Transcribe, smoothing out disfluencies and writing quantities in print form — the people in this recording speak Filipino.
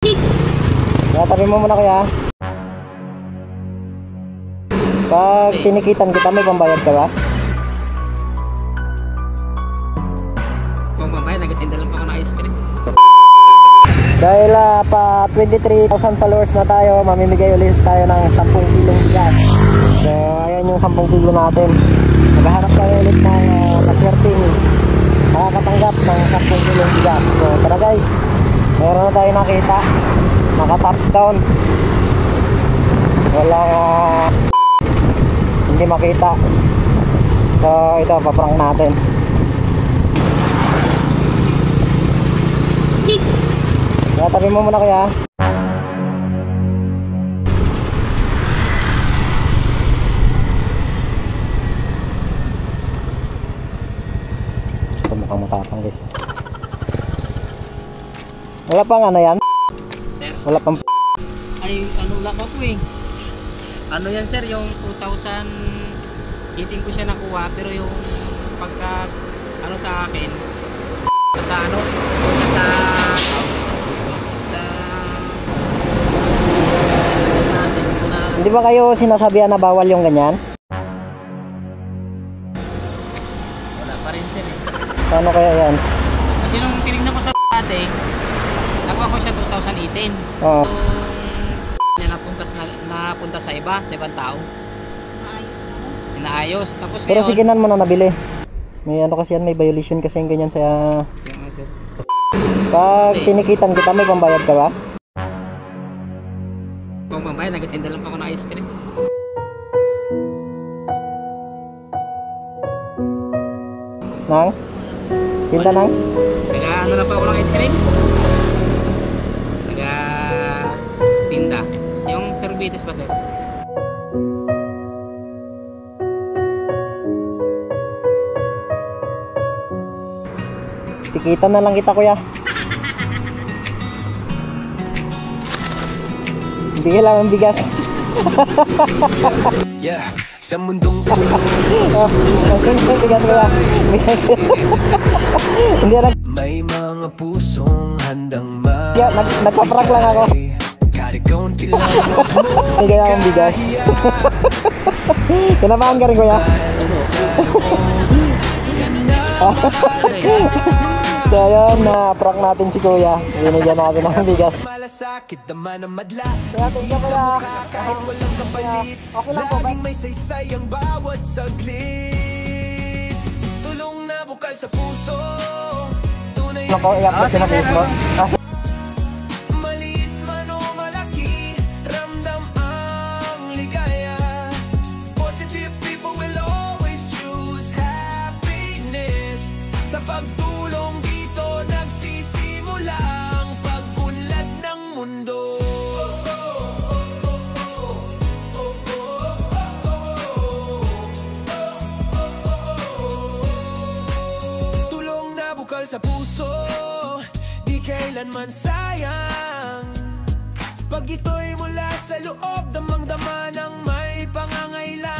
Tabi mo muna kuya. Pag tinikitan kita, may pambayad ka ba? Pambayad, nagtinda lang ako ng ice cream. Dahil pa 23,000 followers na tayo, mamimigay ulit tayo ng 10 kilong bigas. So ayan yung 10 kilo natin. Naghahanap tayo ulit ng maswerteng makakatanggap ng 10 kilong bigas. So tara guys, meron na tayo nakita. Naka top down. Wala hindi makita. So ito, paprank natin. Tabi mo muna kuya. Ito mukhang matapang guys. Wala pang ano yan? Sir? Wala pang ay ano lang pa po eh. Ano yan sir, yung 2018 ko siya nakuha, pero yung pagka ano sa akin sa ano sa hindi ba kayo sinasabihan na bawal yung ganyan? Wala pa rin sir eh. Ano kaya yan? Kasi nung tinignan ko sa dati, nakuha ko siya 2018. Oo. Niya napunta sa ibang tao. Inaayos. Tapos pero ngayon, siginan mo na nabili. May ano kasi yan, may violation kasi yung ganyan sa... yung sir. Pag tinikitan kita, may pambayad ka ba? Kung pambayad, nagtinda lang ako ng ice cream. Nang? Tinda nang? Ano na pa ako ng ice cream? Tinda. Yung servites pa sir. Tikitan na lang kita kuya. Hindi kailangan bigas. Yeah, sa mundong bigas kuya. Hindi na. may mga pusong handang nagpa-prank lang ako. Hindi kailangan bigas. Tinamaan ka rin kuya. So ayun, na-prank natin si kuya. Binigyan natin ng bigas. malasakit naman ang madla. Kaya tingnan kuya. Kahit walang kapalit, Okay lang po ba? laging may saysay ang bawat saglit. Tulong na bukal sa puso. Tunay Ano ko, i-upload na Facebook? maliit man o malaki, ramdam ang ligaya. Positive people will always choose happiness. Sa pagtulong dito nagsisimula ang pag-unlad ng mundo. Tulong na bukal sa puso, di kailanman sayang. Pag ito'y mula sa loob, damang-dama ng may pangangailangan.